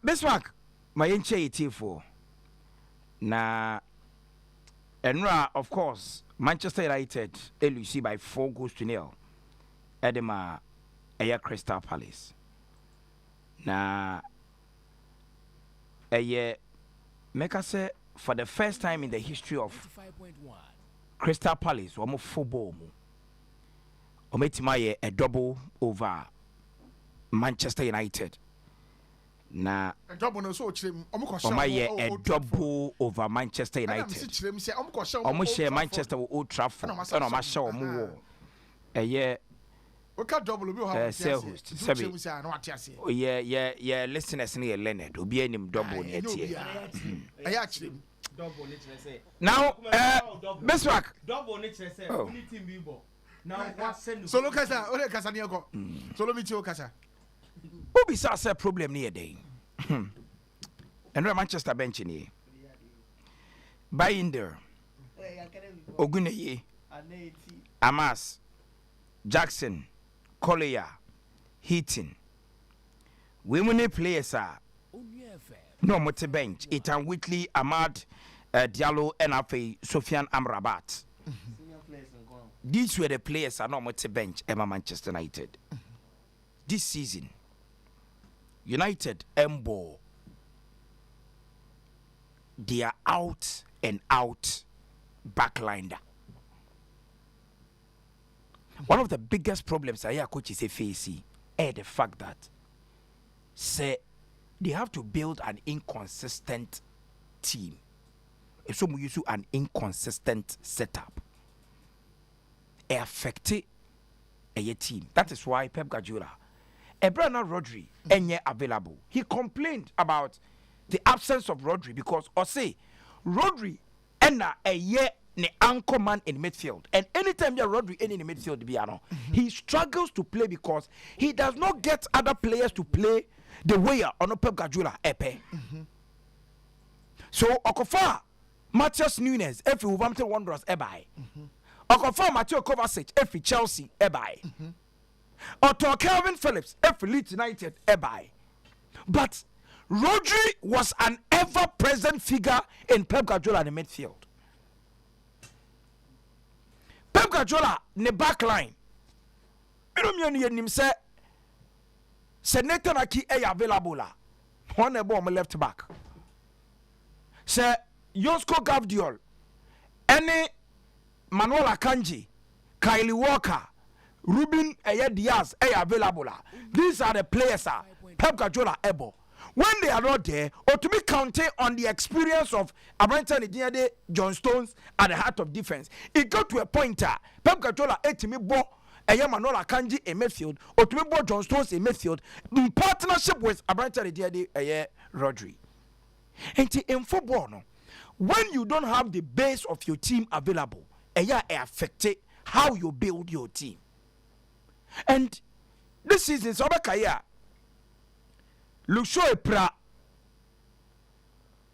Bismarck, my enche for na Enra, of course, Manchester United LUC by 4-0 Edema Air Crystal Palace. Na make us say for the first time in the history of Crystal Palace, one more football ometima a double over Manchester United. Na a double no so chim a double over Manchester United. Almost share Manchester with Old Trafford. No, my show more. A year. Double yeah, listeners near Leonard will be any double now. Bismarck double now so look at that. Ole Casania go. So let me tell Casa. Who be such a problem near day? And Manchester bench in here. Binder, Oguneye, Amas, Jackson, Collier, Heaton. Women players are no multi bench. Ethan Whitley, Ahmad Diallo, and Sofian Amrabat. These were the players are not multi bench. Emma Manchester United. This season, United Embo, they are out and out backliner. One of the biggest problems I hear coaches facing is the fact that say they have to build an inconsistent team. So we use an inconsistent setup. It affected a team. That is why Pep Guardiola, Ebrana Rodri, ain't available. He complained about the absence of Rodri because, or say, Rodri and a year the anchor man in midfield, and anytime you Rodri in the midfield, he struggles to play because he does not get other players to play the way on Pep Guardiola epe. So Okofa, Matthias Nunes, every Wolverhampton Wanderers ebai. Okofa Mateo Kovacic, every Chelsea ebai. Otto Calvin Phillips, every Leeds United ebai. But Rodri was an ever-present figure in Pep Guardiola in the midfield. Pep Guardiola ne backline. Nim say Nathan Aki available la. One on left back. Say Josko Gavdiol, any Manuel Akanji, Kylie Walker, Ruben Diaz available la. These are the players Pep Guardiola able. When they are not there, or to be counted on the experience of Abraham Diade, John Stones at the heart of defense, it got to a point Pep Guardiola me bo Manuel Akanji in midfield, or to me bo John Stones in midfield, in partnership with Abraham Diade, Rodri. And in football, no, when you don't have the base of your team available, it affected how you build your team. And this season, Sobakaya. Luxo Epra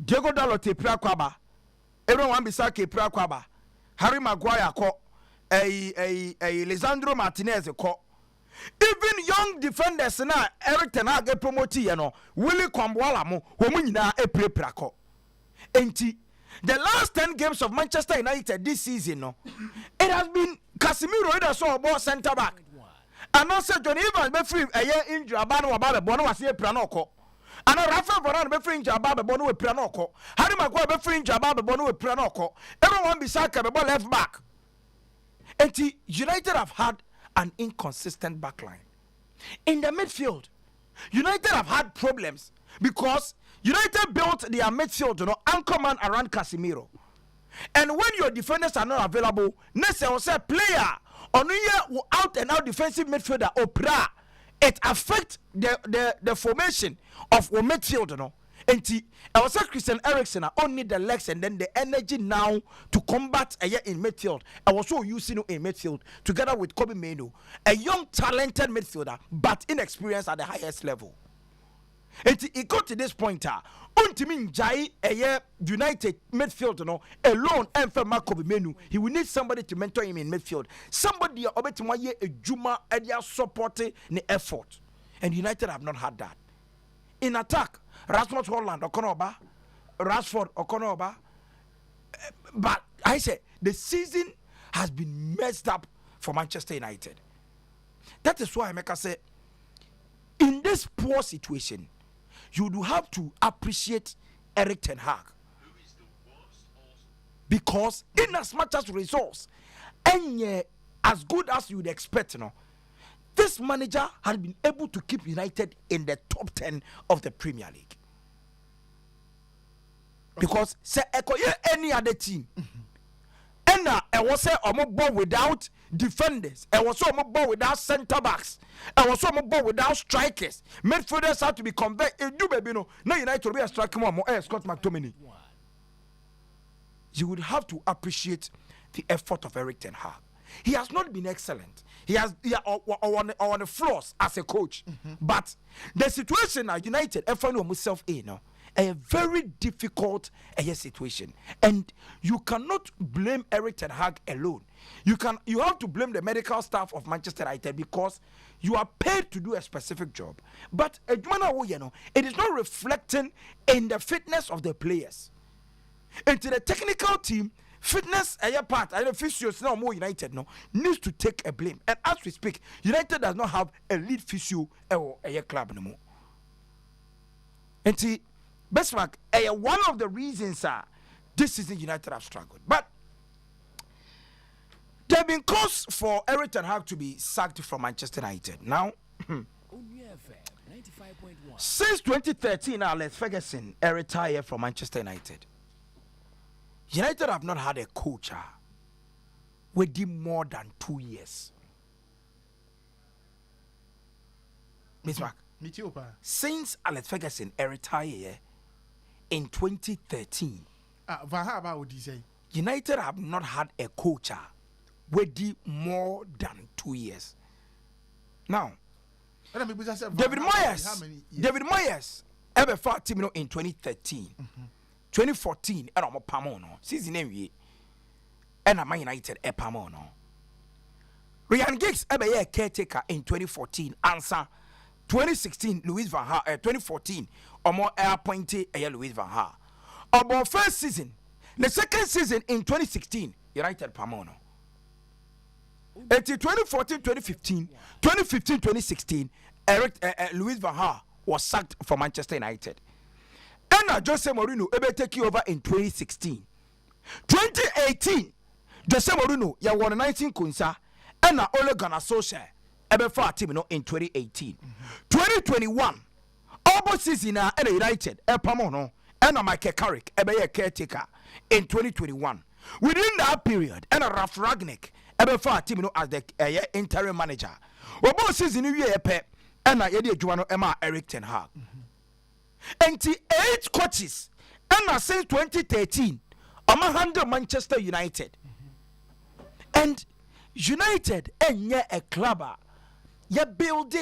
Diego Dalot Epra Kwaba everyone Bisaki Epra Kwaba Harry Maguire ko Lisandro Martinez ko even young defenders na Eric Ten Hag promote Willie Kwambwala mo homu nyina epra ko enti the last 10 games of Manchester United this season it has been Casemiro that saw ball center back. And also Johnny Evans be free a year injury abano about bono was here pranoko. And Rafael Varane be free injury about bono with pranoko. Harry Maguire be free injury about bono with pranoko. Everyone beside the ball left back. And United have had an inconsistent backline. In the midfield, United have had problems because United built their midfield, anchor man around Casemiro. And when your defenders are not available, next I will say player on here out and out defensive midfielder Opra, it affects the formation of our midfield, And I was saying Christian Eriksen only the legs and then the energy now to combat a year in midfield. I was so using in midfield together with Kobe Mainoo, a young talented midfielder but inexperienced at the highest level. It got to this point, Untimin Jai, a year United midfield, alone, and for Kobe Mainoo. He will need somebody to mentor him in midfield. Somebody about a Juma area supporting the effort. And United have not had that. in attack, Rasmus Holland Okonoba, Rashford Okonoba. But I say the season has been messed up for Manchester United. That is why I say, in this poor situation, you do have to appreciate Eric Ten Hag. Because in as much as results, and as good as you would expect, this manager has been able to keep United in the top 10 of the Premier League. Because say any other team, and I was say ball without defenders, I was ball without centre backs, I was ball without strikers. Midfielders have to be converted. You baby no, now United will be a striker more. Scott McTominay. You would have to appreciate the effort of Eric Ten Hag. He has not been excellent. He has on the flaws as a coach, but the situation at United, I find myself in a very difficult situation, and you cannot blame Eric Ten Hag alone. You have to blame the medical staff of Manchester United because you are paid to do a specific job, but it is not reflecting in the fitness of the players. And to the technical team, fitness part, I know physios now more United needs to take a blame. And as we speak, United does not have a lead physio or a club no more. And see, Bestmark, one of the reasons this season United have struggled. But there have been calls for Eric Ten Hag to be sacked from Manchester United. Now, since 2013, Alex Ferguson retired from Manchester United. United have not had a coach with him more than 2 years. Miss Mark, since Alex Ferguson retired in 2013, United have not had a coach with him more than 2 years. Now, David Moyes ever fought team in 2013. 2014 and I'm Pamono season name and I'm United e Pamono. Ryan Giggs ebe caretaker in 2014 answer 2016 Louis van Gaal 2014 omo appointed Louis van Gaal. About first season, the second season in 2016 United Pamono. Until 2014-2015, 2015-2016 Louis van Gaal was sacked from Manchester United. And Jose Mourinho ebe take over in 2016. 2018, Jose Mourinho ya won 19 kunsa and Ole Gunnar Solskjaer ebe for team in 2018. 2021, almost season and United Pamono and Michael Carrick ebe caretaker in 2021. Within that period, and Ralph Ragnick ebe for team as the interim manager. Obo season we pe and yedi adwuma no ema Eric Ten Hag. And 8 coaches, and since 2013, I'm handle Manchester United. And United and a club, you build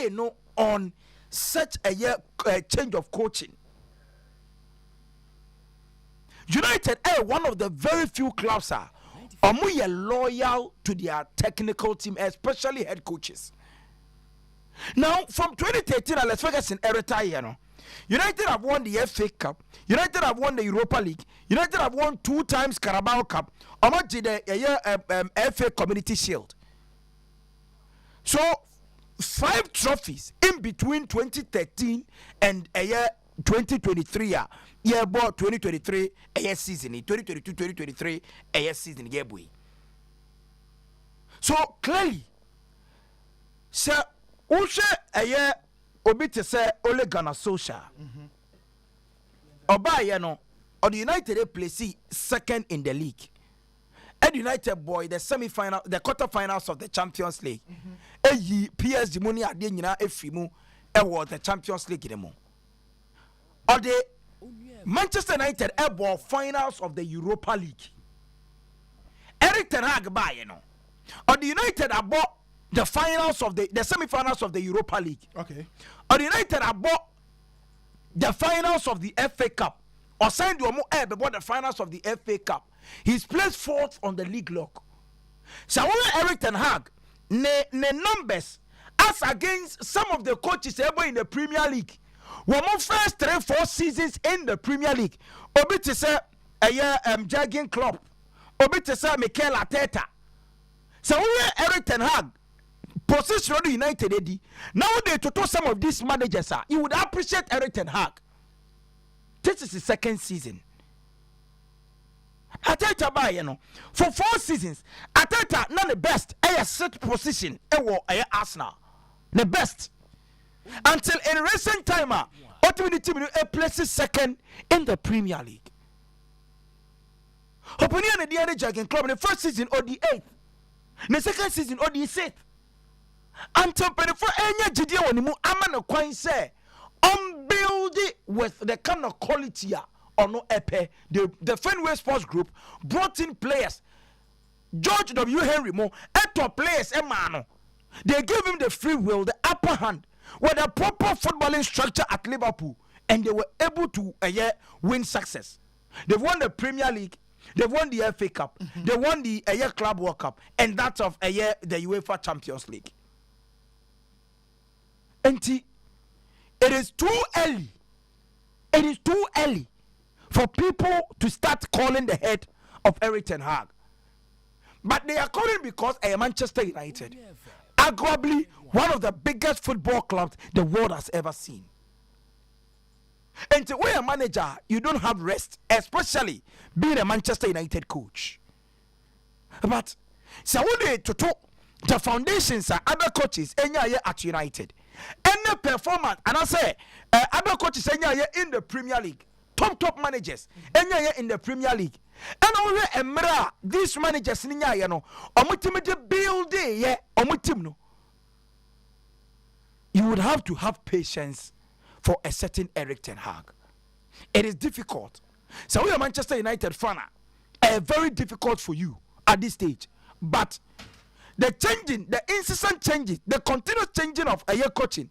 on such a change of coaching. United are one of the very few clubs are loyal to their technical team, especially head coaches. Now, from 2013, Alex Ferguson retired. United have won the FA Cup. United have won the Europa League. United have won 2 times Carabao Cup. Almost the FA Community Shield. So 5 trophies in between 2013 and 2023. Yeah, about 2023 season. 2022-2023 season. Yeah, boy. So clearly, sir, Ushe obi te say Ole Gunnar Solskjaer. Oba ye no, or the United place second in the league. And United boy the semi-final, the quarter-finals of the Champions League. PSG money ade nyina efimu was the Champions League demo. Or the Manchester United ball finals of the Europa League. Eric Ten Hag ba ye no. Or the United bought the finals of the semi-finals of the Europa League. Okay. Or United have bought the finals of the FA Cup. Or signed you bought the finals of the FA Cup. He's placed 4th on the league log. So when Eric Ten Hag, ne numbers as against some of the coaches ever in the Premier League, wɔn first 3-4 seasons in the Premier League obi te sɛ Jurgen Klopp obi te sɛ Mikel Arteta sɛ woyɛ Erik ten Hag position of United edi now they to some of these managers you would appreciate Erik ten Hag. This is his second season. Arteta ba for 4 seasons Arteta not the best set position Arsenal the best until in recent time ultimately team places second in the Premier League. Opinion the other Jurgen Klopp in the first season or the 8th, the second season or the 6th. Until 24 enya jidie wonimu amana kwan say unbuild it with the kind of quality or no epe the Fenway Sports Group brought in players. George W. Henry Mo eto players emano. They gave him the free will, the upper hand with a proper footballing structure at Liverpool, and they were able to win success. They've won the Premier League, they've won the FA Cup, they won the Club World Cup, and that of the UEFA Champions League. And it is too early. It is too early for people to start calling the head of Erik ten Hag. But they are calling because Manchester United, arguably one of the biggest football clubs the world has ever seen. And to be a manager, you don't have rest, especially being a Manchester United coach. But so to talk the foundations are other coaches at United. Any performance, and I say other coaches in the Premier League, top managers in the Premier League. And only Emra, these managers in build no. You would have to have patience for a certain Erik ten Hag. It is difficult. So we are Manchester United fan. Very difficult for you at this stage. But the changing, the incessant changes, the continuous changing of a year coaching,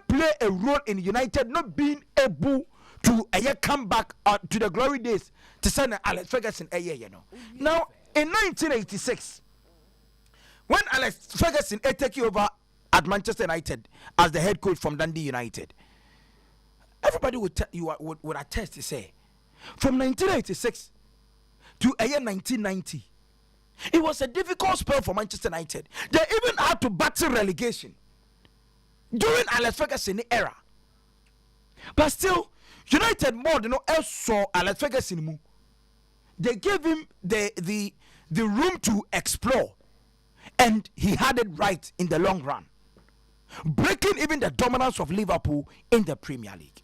play a role in United not being able to come back to the glory days to send Alex Ferguson Now in 1986, when Alex Ferguson took over at Manchester United as the head coach from Dundee United, everybody would attest to say, from 1986 to 1990, it was a difficult spell for Manchester United. They even had to battle relegation during Alex Ferguson era. But still, United more than else saw Alex Ferguson. They gave him the room to explore, and he had it right in the long run, breaking even the dominance of Liverpool in the Premier League.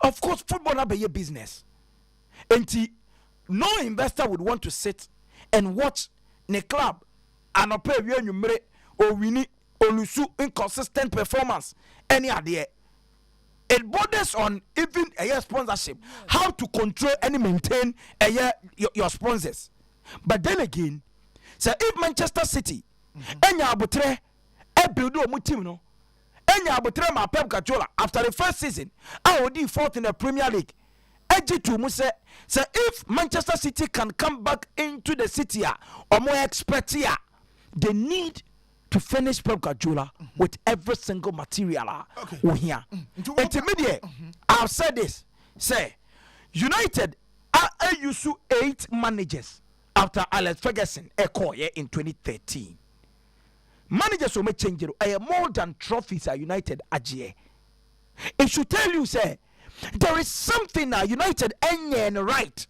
Of course, football not be a business, and no investor would want to sit and watch the club and pay or winning or lose inconsistent performance any idea. It borders on even a sponsorship, how to control and maintain your sponsors. But then again, so if Manchester City enya abutre build a team no enya abutre ma Pep Guardiola after the first season I would fourth in the Premier League. So if Manchester City can come back into the city or more expert here, they need to finish Pep Guardiola with every single material here. Intermediate, I've said this. Say United are used to 8 managers after Alex Ferguson in 2013. Managers will make change more than trophies at United AGA. It should tell you, say, there is something now United and right.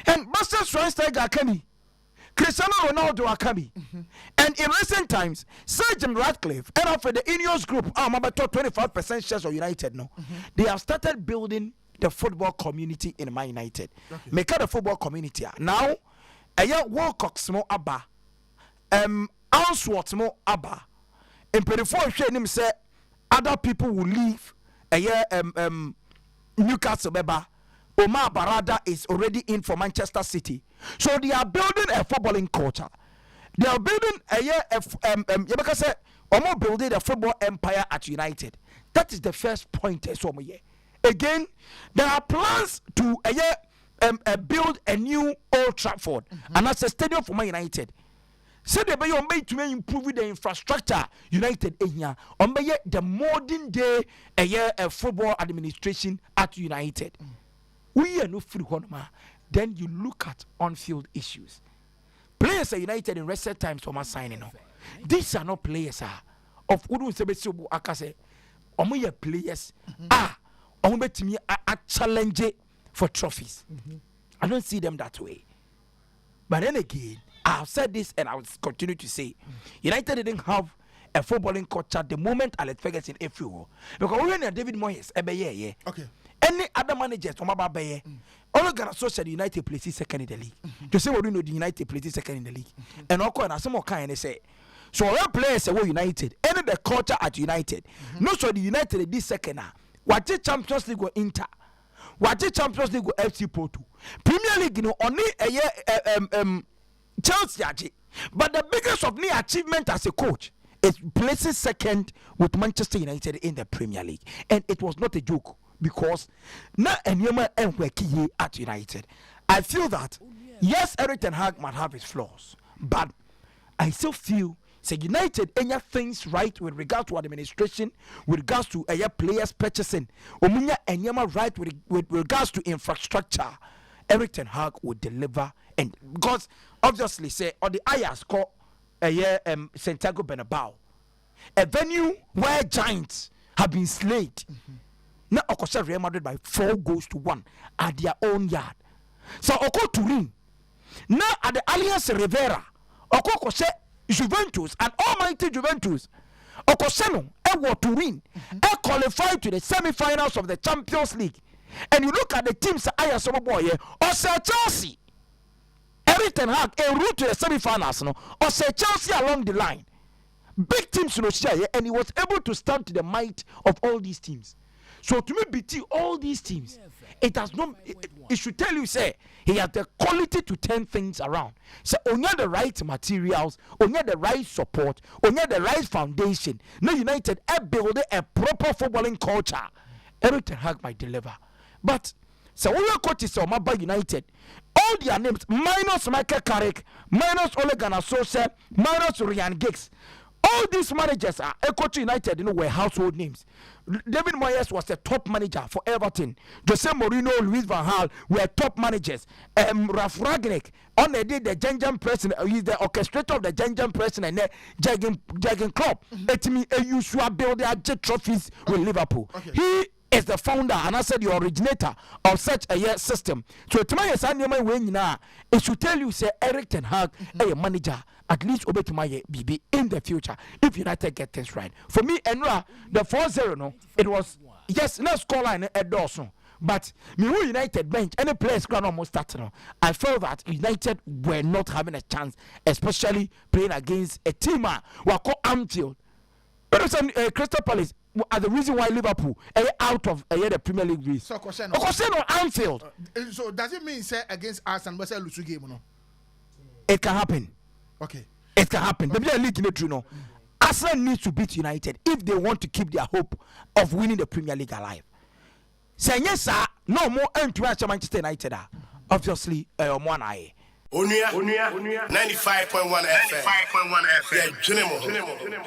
And Buster Schweinsteiger Akami, Cristiano Ronaldo Akami, and in recent times, Sir Jim Ratcliffe and after the Ineos group, I'm about 25% shares of United now. They have started building the football community in Man United. Make the football community now. Walcox mo Abba, Answorth mo Abba, and before him say other people will leave. Newcastle Beba, Omar Barada is already in for Manchester City. So they are building a footballing culture. They are building building a football empire at United. That is the first point. Again, there are plans to build a new Old Trafford, and that's a stadium for Man United. said they be on to improve the infrastructure United ehia on be the modern day a football administration at United. We are no free honma. Then you look at on-field issues. Players are United in recent times for my signing. These are not players of Udu Sebesubu Akase. Omoye players Omobetimi a challenge for trophies. I don't see them that way. But then again, I've said this and I will continue to say United didn't have a footballing culture the moment Alex Ferguson everywhere. Because when David Moyes Okay. any other managers from Ababaye, all Ghana Social United places second in the league. To say what we know the United places second in the league. And all and some more kind of say. So all players were United, any the culture at United. No so the United this second now. What the Champions League or Inter? What the Champions League or FC Porto? Premier League, you know, only a year Chelsea. But the biggest of the achievement as a coach is placing second with Manchester United in the Premier League. And it was not a joke because now Enyema and Weki at United. I feel that yes, Eric Ten Hag might have his flaws, but I still feel United any things right with regard to administration, with regards to players purchasing, Omunya Enyema right with regards to infrastructure. Eric Ten Hag would deliver, and because obviously say on the Ajax call Santiago Bernabeu, a venue where giants have been slayed. Now Okosha Real Madrid by 4-1 at their own yard. So Oko Turin now at the Allianz Rivera, Okosha Juventus and almighty Juventus, Okoseno Ewo Turin, qualified to the semi-finals of the Champions League. And you look at the teams I am some boy or say Chelsea. Eric Ten Hag a route to the semi-finals, no, or say Chelsea along the line. Big teams no share, and he was able to stand to the might of all these teams. So to me, BT, all these teams, it has no. It should tell you, say he has the quality to turn things around. So only the right materials, only the right support, only the right foundation. No United build a proper footballing culture. Eric Ten Hag might deliver. But so all your coaches are Maba United, all their names minus Michael Carrick, minus Ole Gunnar Solskjaer, minus Ryan Giggs. All these managers are coach United, you know, were household names. David Moyes was the top manager for Everton. Jose Mourinho, Luis Van Gaal were top managers. Ralf Rangnick on the day the Jurgen president, he's the orchestrator of the Jurgen president and the Jurgen Klopp. It means you should build their jet trophies with Liverpool. Okay. He is the founder and I said the originator of such a system. So to my son, it should tell you say Eric Ten Hag a manager at least obey to my BB in the future if United get things right. For me, Enra, the 4-0 no, it was yes, no scoreline at Dawson. But me who United bench any players can almost start now. I felt that United were not having a chance, especially playing against a team who are called Anfield. Crystal Palace are the reason why Liverpool are out of the Premier League race. So question on Anfield. So does it mean say against Arsenal we say lose game no? It can happen. Okay. It can happen. The Premier League you know. Arsenal needs to beat United if they want to keep their hope of winning the Premier League alive. Say yes sir, no more to Manchester United. Obviously, Onua. Onua 95.1 FM. 95.1 FM. Yeah,